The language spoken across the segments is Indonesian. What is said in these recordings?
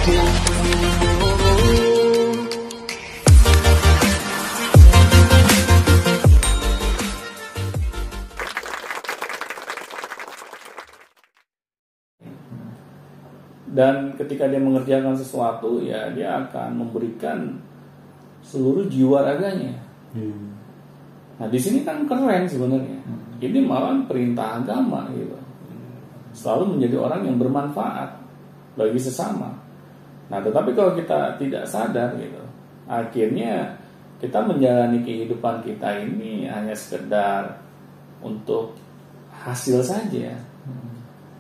Dan ketika dia mengerjakan sesuatu, ya dia akan memberikan seluruh jiwa raganya. Nah di sini kan keren sebenarnya. Ini malah perintah agama gitu. Selalu menjadi orang yang bermanfaat bagi sesama. Nah tetapi kalau kita tidak sadar gitu, akhirnya kita menjalani kehidupan kita ini hanya sekedar untuk hasil saja.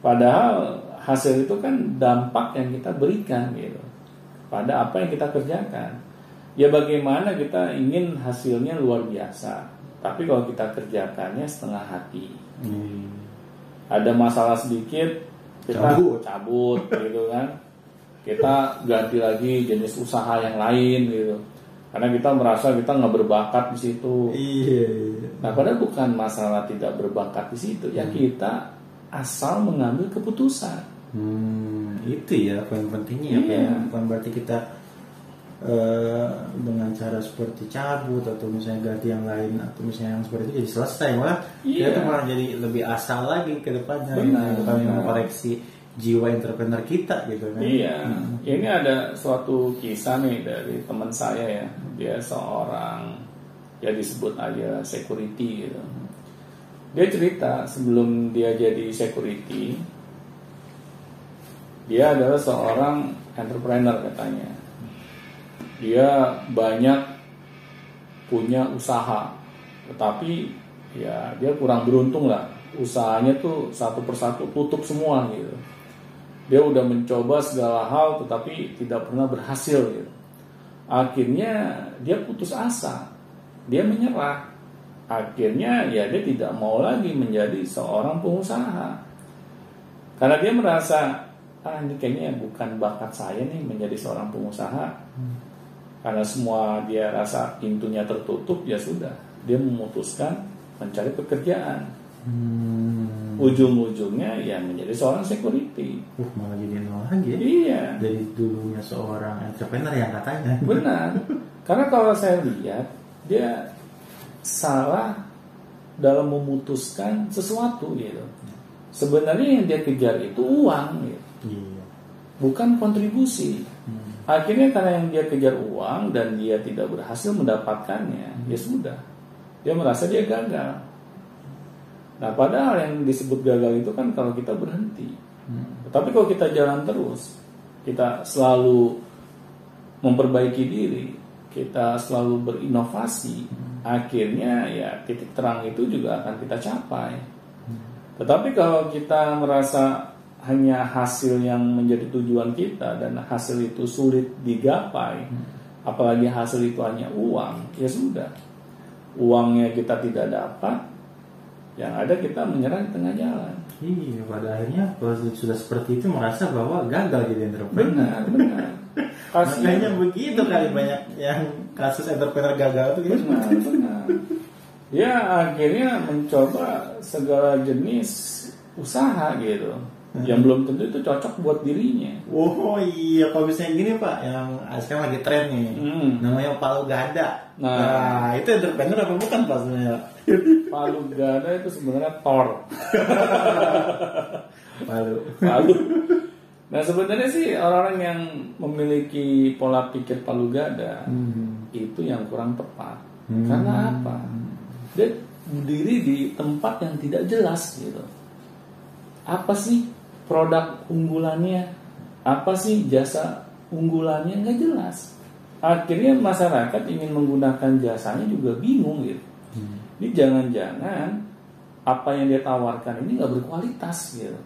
Padahal hasil itu kan dampak yang kita berikan gitu pada apa yang kita kerjakan. Ya bagaimana kita ingin hasilnya luar biasa, tapi kalau kita kerjakannya setengah hati, ada masalah sedikit kita cabut gitu kan, kita ganti lagi jenis usaha yang lain gitu, karena kita merasa kita nggak berbakat di situ. Nah padahal bukan masalah tidak berbakat di situ, ya kita asal mengambil keputusan. Itu ya poin pentingnya. Bukan berarti kita dengan cara seperti cabut atau misalnya ganti yang lain atau misalnya yang seperti itu jadi selesai, malah kita malah jadi lebih asal lagi ke depannya. Bukan mengoreksi jiwa entrepreneur kita gitu kan. Ini ada suatu kisah nih dari teman saya ya, dia seorang ya disebut aja security gitu. Dia cerita sebelum dia jadi security, dia adalah seorang entrepreneur katanya. Dia banyak punya usaha, tetapi ya dia kurang beruntung lah. Usahanya tuh satu persatu tutup semua gitu. Dia udah mencoba segala hal tetapi tidak pernah berhasil gitu. Akhirnya dia putus asa, dia menyerah. Akhirnya ya dia tidak mau lagi menjadi seorang pengusaha, karena dia merasa ini kayaknya bukan bakat saya nih menjadi seorang pengusaha. Karena semua dia rasa pintunya tertutup, ya sudah, dia memutuskan mencari pekerjaan. Ujung-ujungnya ya menjadi seorang security. Malah jadi nol lagi ya. Iya. Dari dulunya seorang entrepreneur yang katanya. Benar. Karena kalau saya lihat dia salah dalam memutuskan sesuatu gitu. Sebenarnya yang dia kejar itu uang gitu. Bukan kontribusi. Akhirnya karena yang dia kejar uang dan dia tidak berhasil mendapatkannya, ya sudah, dia merasa dia gagal. Nah padahal yang disebut gagal itu kan kalau kita berhenti. Tapi kalau kita jalan terus, kita selalu memperbaiki diri, kita selalu berinovasi, akhirnya ya titik terang itu juga akan kita capai. Tetapi kalau kita merasa hanya hasil yang menjadi tujuan kita dan hasil itu sulit digapai, apalagi hasil itu hanya uang, ya sudah, uangnya kita tidak dapat, yang ada kita menyerah di tengah jalan. Iya, pada akhirnya kalau sudah seperti itu merasa bahwa gagal jadi entrepreneur. Benar. Makanya begitu kali banyak yang kasus entrepreneur gagal itu. Benar. Ya akhirnya mencoba segala jenis usaha gitu, yang belum tentu itu cocok buat dirinya. Oh iya, kalau misalnya gini Pak, yang sekarang lagi tren nih, namanya palu gada. Nah itu entrepreneur apa bukan Pak sebenarnya? Palu gada itu sebenarnya Thor. Palu. Nah sebenarnya sih orang-orang yang memiliki pola pikir palu gada itu yang kurang tepat. Karena apa? Dia berdiri di tempat yang tidak jelas gitu. Apa sih produk unggulannya? Apa sih jasa unggulannya? Nggak jelas. Akhirnya masyarakat ingin menggunakan jasanya juga bingung gitu. Ini jangan-jangan apa yang dia tawarkan ini nggak berkualitas gitu.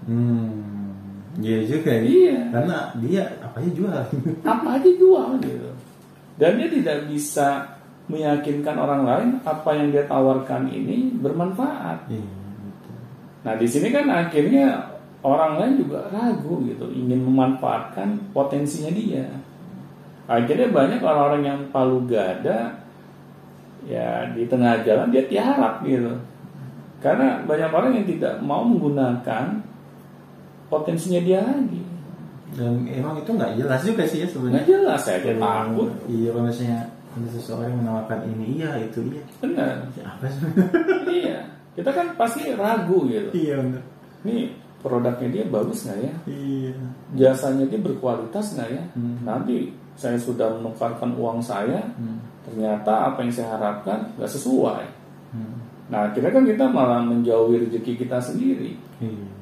Iya juga ya. Iya. Karena dia apa aja jual. Apa aja jual gitu. Dan dia tidak bisa meyakinkan orang lain apa yang dia tawarkan ini bermanfaat. Nah di sini kan akhirnya orang lain juga ragu gitu, ingin memanfaatkan potensinya dia. Akhirnya banyak orang-orang yang palu gada, ya di tengah jalan dia tiarap gitu. Karena banyak orang yang tidak mau menggunakan potensinya dia lagi. Dan emang itu nggak jelas juga sih ya sebenarnya. Nggak jelas, saya aja takut. Iya, kalau misalnya ada seseorang yang menawarkan ini, iya itu iya. Benar. Apa sih? Iya, kita kan pasti ragu gitu. Iya benar. Ini produknya dia bagus nggak ya? Iya. Jasanya dia berkualitas nggak ya? Nanti saya sudah menukarkan uang saya, ternyata apa yang saya harapkan nggak sesuai. Nah, akhirnya kan kita malah menjauhi rezeki kita sendiri. Iya.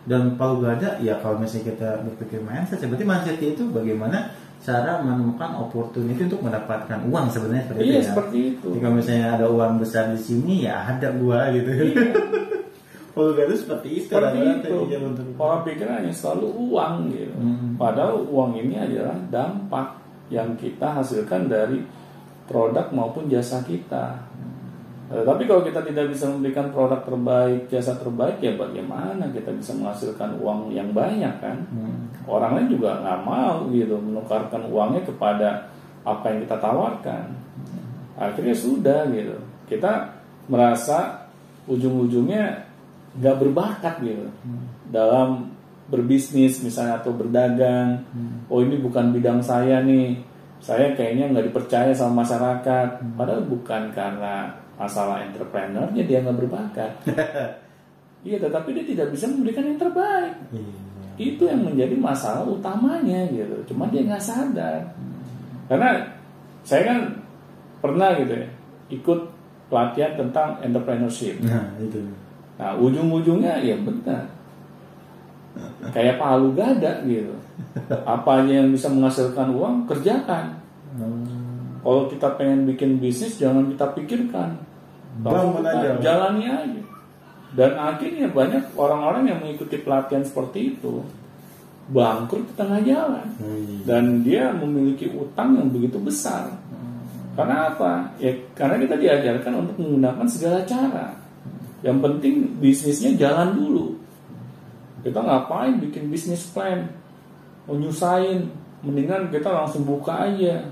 Dan kalau gak ada, ya kalau misalnya kita berpikir mindset, berarti mindset itu bagaimana cara menemukan opportunity untuk mendapatkan uang sebenarnya seperti iya, itu ya. Seperti itu. Jadi kalau misalnya ada uang besar di sini, ya ada gua gitu. Iya. Kalau gak itu seperti itu. Seperti itu. Pola pikirannya selalu uang gitu. Padahal uang ini adalah dampak yang kita hasilkan dari produk maupun jasa kita. Tapi kalau kita tidak bisa memberikan produk terbaik, jasa terbaik, ya bagaimana kita bisa menghasilkan uang yang banyak kan? Orang lain juga nggak mau gitu menukarkan uangnya kepada apa yang kita tawarkan. Akhirnya sudah gitu. Kita merasa ujung-ujungnya nggak berbakat gitu dalam berbisnis misalnya atau berdagang. Oh ini bukan bidang saya nih. Saya kayaknya nggak dipercaya sama masyarakat. Padahal bukan karena masalah entrepreneurnya dia nggak berbakat. Iya, tetapi dia tidak bisa memberikan yang terbaik. Itu yang menjadi masalah utamanya gitu. Cuma dia nggak sadar. Karena saya kan pernah gitu ya ikut pelatihan tentang entrepreneurship. Nah itu. Nah ujung-ujungnya ya benar. Kayak palu gada gitu. Apa aja yang bisa menghasilkan uang kerjakan. Kalau kita pengen bikin bisnis jangan kita pikirkan, kita jalani aja. Dan akhirnya banyak orang-orang yang mengikuti pelatihan seperti itu bangkrut di tengah jalan. Dan dia memiliki utang yang begitu besar. Karena apa? Ya karena kita diajarkan untuk menggunakan segala cara. Yang penting bisnisnya jalan dulu. Kita ngapain bikin bisnis plan, menyusahin, mendingan kita langsung buka aja.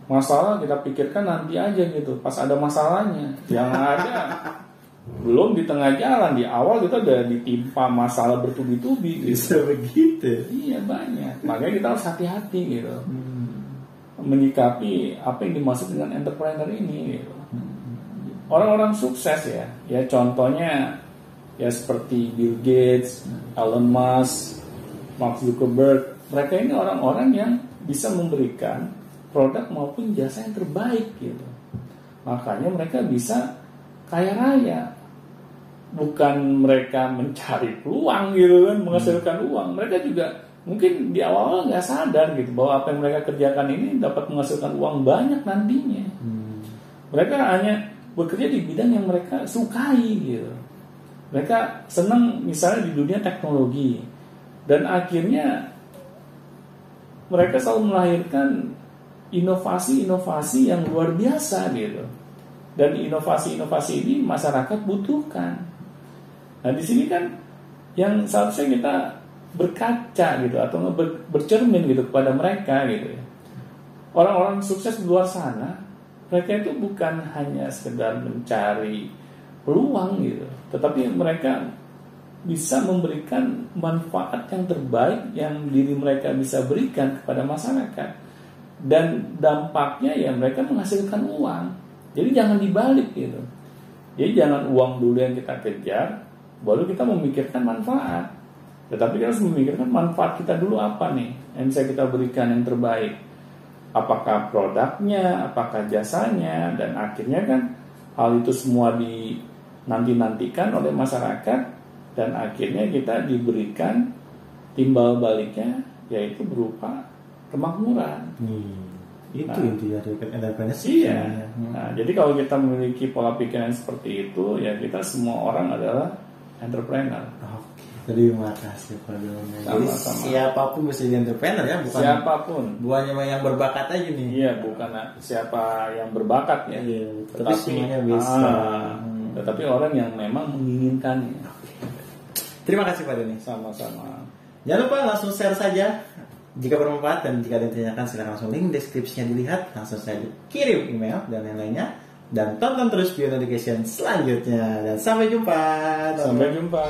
Masalah kita pikirkan nanti aja gitu. Pas ada masalahnya, yang ada belum di tengah jalan, di awal kita udah ditimpa masalah bertubi-tubi. Bisa begitu? Iya banyak. Makanya kita harus hati-hati gitu, menyikapi apa yang dimaksud dengan entrepreneur ini. Gitu. Orang-orang sukses ya contohnya ya seperti Bill Gates, Elon Musk, Mark Zuckerberg. Mereka ini orang-orang yang bisa memberikan produk maupun jasa yang terbaik gitu. Makanya mereka bisa kaya raya. Bukan mereka mencari peluang gitu kan, menghasilkan uang. Mereka juga mungkin di awal nggak sadar gitu bahwa apa yang mereka kerjakan ini dapat menghasilkan uang banyak nantinya. Mereka hanya bekerja di bidang yang mereka sukai gitu. Mereka senang misalnya di dunia teknologi. Dan akhirnya mereka selalu melahirkan inovasi-inovasi yang luar biasa gitu. Dan inovasi-inovasi ini masyarakat butuhkan. Nah di sini kan yang seharusnya kita berkaca gitu atau bercermin gitu kepada mereka gitu ya. Orang-orang sukses di luar sana, mereka itu bukan hanya sekedar mencari peluang gitu, tetapi mereka bisa memberikan manfaat yang terbaik yang diri mereka bisa berikan kepada masyarakat. Dan dampaknya ya mereka menghasilkan uang. Jadi jangan dibalik gitu. Jadi jangan uang dulu yang kita kejar, baru kita memikirkan manfaat. Tetapi kita harus memikirkan manfaat kita dulu apa nih yang bisa kita berikan yang terbaik. Apakah produknya, apakah jasanya, dan akhirnya kan hal itu semua dinanti-nantikan oleh masyarakat, dan akhirnya kita diberikan timbal baliknya yaitu berupa kemakmuran. Itu intinya dari entrepreneurship. Iya. Nah, jadi kalau kita memiliki pola pikiran seperti itu, ya kita semua orang adalah entrepreneur. Terima kasih Pak Dono. Jadi siapapun bisa jadi entrepreneur ya, bukan siapapun. Bukannya yang berbakat aja nih. Iya, bukan siapa yang berbakat ya. Iya, tapi semuanya bisa. Tetapi orang yang memang menginginkannya. Terima kasih Pak Doni. Sama-sama. Jangan lupa langsung share saja jika bermanfaat, dan jika ada yang ditanyakan silahkan langsung link deskripsinya dilihat, langsung saja kirim email dan lain-lainnya, dan tonton terus Beyond Education selanjutnya, dan sampai jumpa. Sampai jumpa.